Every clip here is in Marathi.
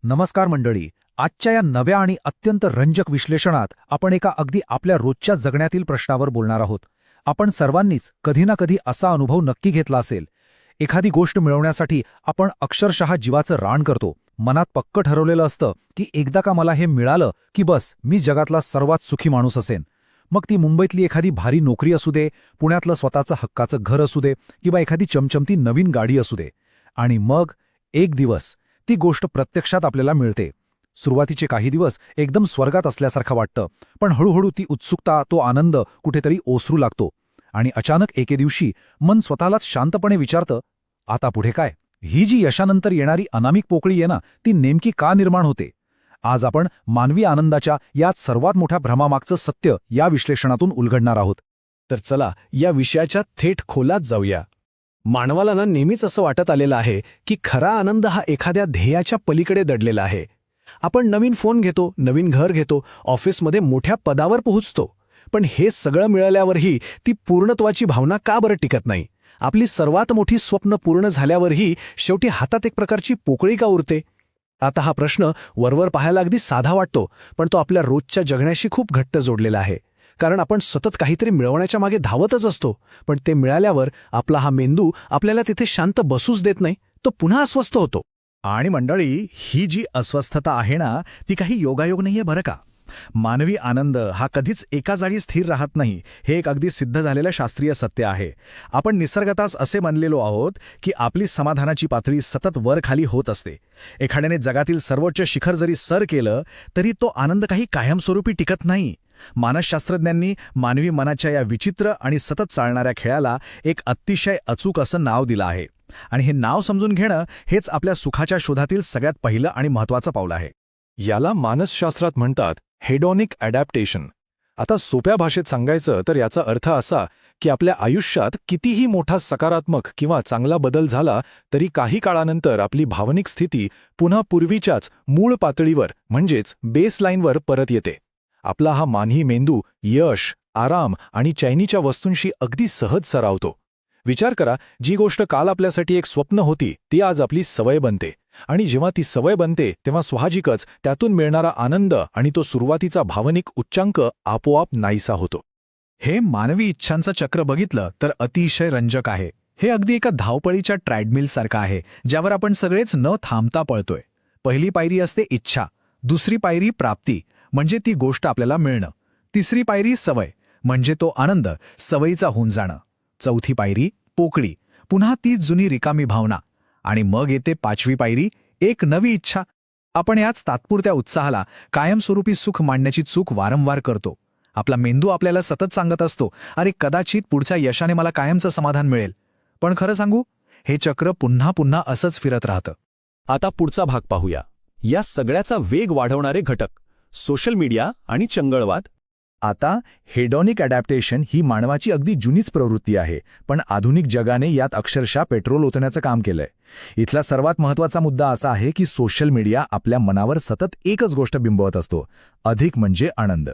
नमस्कार मंडळी. आजच्या या नव्या आणि अत्यंत रंजक विश्लेषणात आपण एका अगदी आपल्या रोजच्या जगण्यातील प्रश्नावर बोलणार आहोत. आपण सर्वांनीच कधी ना कधी असा अनुभव नक्की घेतला असेल. एखादी गोष्ट मिळवण्यासाठी आपण अक्षरशः जीवाचं रान करतो. मनात पक्क ठरवलेलं असतं की एकदा का मला हे मिळालं की बस मी जगातला सर्वात सुखी माणूस असेन. मग ती मुंबईतली एखादी भारी नोकरी असू दे, पुण्यातलं स्वतःचं हक्काचं घर असू दे किंवा एखादी चमचमती नवीन गाडी असू दे. आणि मग एक दिवस ती गोष्ट प्रत्यक्षात आपल्याला मिळते. सुरुवातीचे काही दिवस एकदम स्वर्गात असल्यासारखं वाटतं, पण हळूहळू ती उत्सुकता, तो आनंद कुठेतरी ओसरू लागतो. आणि अचानक एके दिवशी मन स्वतःलाच शांतपणे विचारतं, आता पुढे काय? ही जी यशानंतर येणारी अनामिक पोकळी आहे ना, ती नेमकी का निर्माण होते? आज आपण मानवी आनंदाच्या यात सर्वात मोठ्या भ्रमामागचं सत्य या विश्लेषणातून उलगडणार आहोत. तर चला या विषयाच्या थेट खोलात जाऊया. मानवाला नेहमीच असं वाटत आलेलं आहे की खरा आनंद हा एखाद्या ध्येयाच्या पलीकडे दडलेला आहे. आपण नवीन फोन घेतो, नवीन घर घेतो, ऑफिसमध्ये मोठ्या पदावर पोहोचतो, पण हे सगळं मिळाल्यावरही ती पूर्णत्वाची भावना का बरं टिकत नाही? आपली सर्वात मोठी स्वप्न पूर्ण झाल्यावरही शेवटी हातात एक प्रकारची पोकळी का उरते? आता हा प्रश्न वरवर पाहायला अगदी साधा वाटतो, पण तो आपल्या रोजच्या जगण्याशी खूप घट्ट जोडलेला आहे. कारण आपण सतत काहीतरी मिळवण्याच्या मागे धावतच असतो, पण ते मिळाल्यावर आपला हा मेंदू आपल्याला तिथे शांत बसूच देत नाही, तो पुन्हा अस्वस्थ होतो. आणि मंडळी, ही जी अस्वस्थता आहे ना, ती काही योगायोग नाहीये बरं का. मानवी आनंद हा कधीच एका जागी स्थिर राहत नाही, हे एक अगदी सिद्ध झालेलं शास्त्रीय सत्य आहे. आपण निसर्गताच असे बनलेलो आहोत की आपली समाधानाची पातळी सतत वर खाली होत असते. एखाद्याने जगातील सर्वोच्च शिखर जरी सर केलं तरी तो आनंद काही कायमस्वरूपी टिकत नाही. मानसशास्त्रज्ञांनी मानवी मनाच्या या विचित्र आणि सतत चालणाऱ्या खेळाला एक अतिशय अचूक असं नाव दिलं आहे. आणि हे नाव समजून घेणं हेच आपल्या सुखाच्या शोधातील सगळ्यात पहिलं आणि महत्त्वाचं पाऊल आहे. याला मानसशास्त्रात म्हणतात हेडॉनिक अडॅप्टेशन. आता सोप्या भाषेत सांगायचं तर याचा अर्थ असा की आपल्या आयुष्यात कितीही मोठा सकारात्मक किंवा चांगला बदल झाला तरी काही काळानंतर आपली भावनिक स्थिती पुन्हा पूर्वीच्याच मूळ पातळीवर म्हणजेच बेसलाईनवर परत येते. आपला हा मानवी मेंदू यश, आराम आणि चैनीच्या वस्तूंशी अगदी सहज सरावतो. विचार करा, जी गोष्ट काल आपल्यासाठी एक स्वप्न होती ती आज आपली सवय बनते. आणि जेव्हा ती सवय बनते तेव्हा साहजिकच त्यातून मिळणारा आनंद आणि तो सुरुवातीचा भावनिक उच्चांक आपोआप नाहीसा होतो. हे मानवी इच्छांचं चक्र बघितलं तर अतिशय रंजक आहे. हे अगदी एका धावपळीच्या ट्रेडमिलसारखं आहे, ज्यावर आपण सगळेच न थांबता पळतोय. पहिली पायरी असते इच्छा, दुसरी पायरी प्राप्ती म्हणजे ती गोष्ट आपल्याला मिळणं, तिसरी पायरी सवय म्हणजे तो आनंद सवयीचा होऊन जाणं, चौथी पायरी पोकळी, पुन्हा ती जुनी रिकामी भावना, आणि मग येते पाचवी पायरी एक नवी इच्छा. आपण याच तात्पुरत्या उत्साहाला कायमस्वरूपी सुख मांडण्याची चूक वारंवार करतो. आपला मेंदू आपल्याला सतत सांगत असतो, अरे कदाचित पुढच्या यशाने मला कायमचं समाधान मिळेल. पण खरं सांगू, हे चक्र पुन्हा पुन्हा असंच फिरत राहतं. आता पुढचा भाग पाहूया. या सगळ्याचा वेग वाढवणारे घटक, सोशल मीडिया आणि चंगळवाद. आता हेडॉनिक अडॅप्टेशन ही मानवाची अगदी जुनीच प्रवृत्ती आहे, पण आधुनिक जगाने यात अक्षरशः पेट्रोल ओतण्याचं काम केलंय. इथला सर्वात महत्त्वाचा मुद्दा असा आहे की सोशल मीडिया आपल्या मनावर सतत एकच गोष्ट बिंबवत असतो, अधिक म्हणजे आनंद.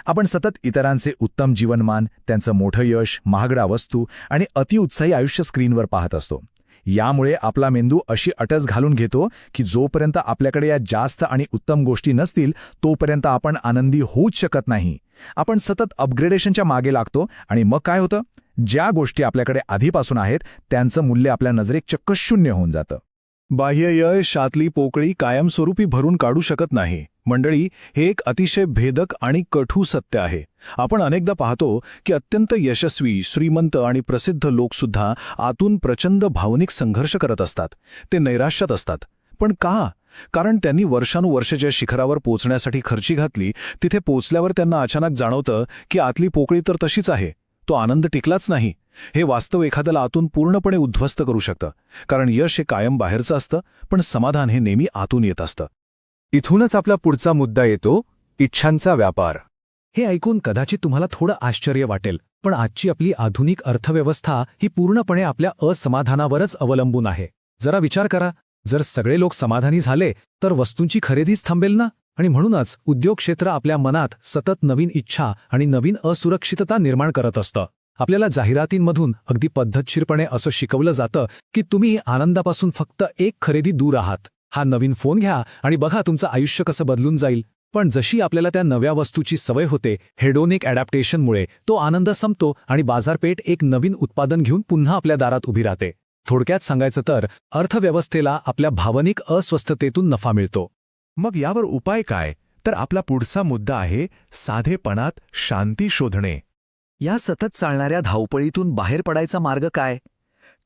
आपण सतत इतरांचे उत्तम जीवनमान, त्यांचं मोठं यश, महागड्या वस्तू आणि अतिउत्साही आयुष्य स्क्रीनवर पाहत असतो. यामुळे आपला मेंदू अशी अटस घालून घेतो की जोपर्यंत आपल्याकडे या जास्त आणि उत्तम गोष्टी नसतील तोपर्यंत आपण आनंदी होऊच शकत नाही. आपण सतत अपग्रेडेशनच्या मागे लागतो आणि मग काय होतं? ज्या गोष्टी आपल्याकडे आधीपासून आहेत त्यांचं मूल्य आपल्या नजरेत चक्क शून्य होऊन जातं. बाह्य यश आतली पोकळी कायमस्वरूपी भरून काढू शकत नाही. मंडळी, हे एक अतिशय भेदक आणि कठू सत्य आहे. आपण अनेकदा पाहतो की अत्यंत यशस्वी, श्रीमंत आणि प्रसिद्ध लोकसुद्धा आतून प्रचंड भावनिक संघर्ष करत असतात. ते नैराश्यात असतात. पण का? कारण त्यांनी वर्षानुवर्षे शिखरावर पोचण्यासाठी खर्ची घातली, तिथे पोचल्यावर त्यांना अचानक जाणवतं की आतली पोकळी तर तशीच आहे, तो आनंद टिकलाच नाही. हे वास्तव एखाद्याला आतून पूर्णपणे उद्ध्वस्त करू शकतं. कारण यश हे कायम बाहेरचं असतं, पण समाधान हे नेहमी आतून येत असतं. इथूनच आपला पुढचा मुद्दा येतो, इच्छांचा व्यापार. हे ऐकून कदाचित तुम्हाला थोडं आश्चर्य वाटेल, पण आजची आपली आधुनिक अर्थव्यवस्था ही पूर्णपणे आपल्या असमाधानावरच अवलंबून आहे. जरा विचार करा, जर सगळे लोक समाधानी झाले तर वस्तूंची खरेदीच थांबेल ना? आणि म्हणूनच उद्योग क्षेत्र आपल्या मनात सतत नवीन इच्छा आणि नवीन असुरक्षितता निर्माण करत असतं. आपल्याला जाहिरातींमधून अगदी पद्धतशीरपणे असं शिकवलं जातं की तुम्ही आनंदापासून फक्त एक खरेदी दूर आहात. हा नवीन फोन घ्या आणि बघा तुमचं आयुष्य कसं बदलून जाईल. पण जशी आपल्याला त्या नव्या वस्तूची सवय होते, हेडोनिक ॲडॅप्टेशनमुळे तो आनंद संपतो आणि बाजारपेठ एक नवीन उत्पादन घेऊन पुन्हा आपल्या दारात उभी राहते. थोडक्यात सांगायचं तर अर्थव्यवस्थेला आपल्या भावनिक अस्वस्थतेतून नफा मिळतो. मग यावर उपाय काय? तर आपला पुढचा मुद्दा आहे साधेपणात शांती शोधणे. या सतत चालणाऱ्या धावपळीतून बाहेर पडायचा मार्ग काय?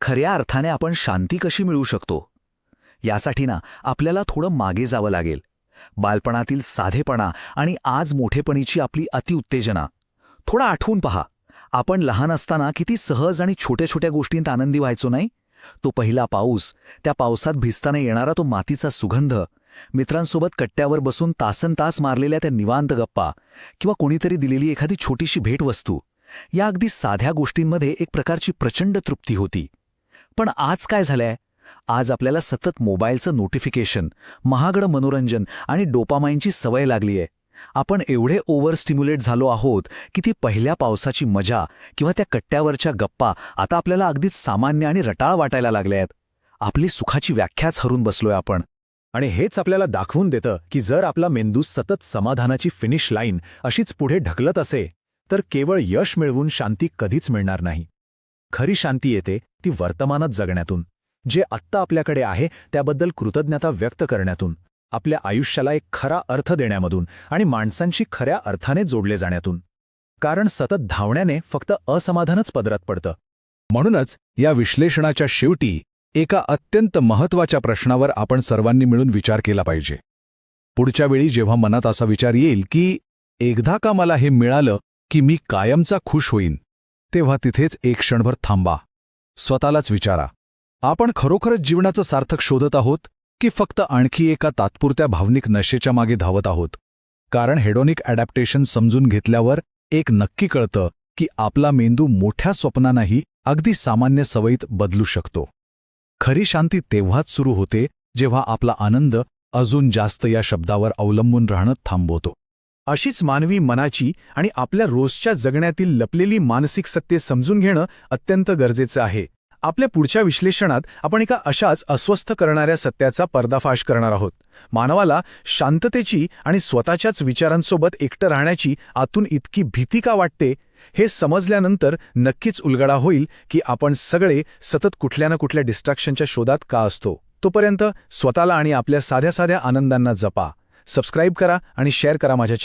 खऱ्या अर्थाने आपण शांती कशी मिळवू शकतो? यासाठी आपल्याला थोडं मागे जावं लागेल. बालपणातील साधेपणा आणि आज मोठेपणीची आपली अतिउत्तेजना थोडा आठवून पहा. आपण लहान असताना किती सहज आणि छोट्या छोट्या गोष्टींत आनंदी व्हायचो नाही? तो पहिला पाऊस, त्या पावसात भिजताना येणारा तो मातीचा सुगंध, मित्रांसोबत कट्ट्यावर बसून तासनतास मारलेल्या त्या निवांत गप्पा किंवा कोणीतरी दिलेली एखादी छोटीशी भेटवस्तू, या अगदी साध्या गोष्टींमध्ये एक प्रकारची प्रचंड तृप्ती होती. पण आज काय झालंय? आज आपल्याला सतत मोबाईलचं नोटिफिकेशन, महागडं मनोरंजन आणि डोपामाइनची सवय लागलीय. आपण एवढे ओव्हर स्टिम्युलेट झालो आहोत की ती पहिल्या पावसाची मजा किंवा त्या कट्ट्यावरच्या गप्पा आता आपल्याला अगदीच सामान्य आणि रटाळ वाटायला लागल्या आहेत. आपली सुखाची व्याख्याच हरून बसलोय आपण. आणि हेच आपल्याला दाखवून देतं की जर आपला मेंदू सतत समाधानाची फिनिश लाईन अशीच पुढे ढकलत असे तर केवळ यश मिळवून शांती कधीच मिळणार नाही. खरी शांती येते ती वर्तमानात जगण्यातून, जे आत्ता आपल्याकडे आहे त्याबद्दल कृतज्ञता व्यक्त करण्यातून, आपल्या आयुष्याला एक खरा अर्थ देण्यामधून आणि माणसांशी खऱ्या अर्थाने जोडले जाण्यातून. कारण सतत धावण्याने फक्त असमाधानच पदरात पडतं. म्हणूनच या विश्लेषणाच्या शेवटी एका अत्यंत महत्त्वाच्या प्रश्नावर आपण सर्वांनी मिळून विचार केला पाहिजे. पुढच्या वेळी जेव्हा मनात असा विचार येईल की एकदा का मला हे मिळालं की मी कायमचा खुश होईन, तेव्हा तिथेच एक क्षणभर थांबा. स्वतःलाच विचारा, आपण खरोखरच जीवनाचं सार्थक शोधत आहोत की फक्त आणखी एका तात्पुरत्या भावनिक नशेच्या मागे धावत आहोत? कारण हेडोनिक ॲडॅप्टेशन समजून घेतल्यावर एक नक्की कळतं की आपला मेंदू मोठ्या स्वप्नांनाही अगदी सामान्य सवयीत बदलू शकतो. खरी शांती तेव्हाच सुरू होते जेव्हा आपला आनंद अजून जास्त या शब्दावर अवलंबून राहणं थांबवतो. अशीच मानवी मनाची आणि आपल्या रोजच्या जगण्यातील लपलेली मानसिक सत्ये समजून घेणं अत्यंत गरजेचं आहे. आपल्या पुढच्या विश्लेषणात आपण एका अशाच अस्वस्थ करणाऱ्या सत्याचा पर्दाफाश करणार आहोत. मानवाला शांततेची आणि स्वतःच्याच विचारांसोबत एकटं राहण्याची आतून इतकी भीती का वाटते, हे समजल्यानंतर नक्कीच उलगडा होईल की आपण सगळे सतत कुठल्या ना कुठल्या डिस्ट्रॅक्शनच्या शोधात का असतो. तोपर्यंत स्वतःला आणि आपल्या साध्या साध्या आनंदांना जपा. सबस्क्राईब करा आणि शेअर करा माझ्या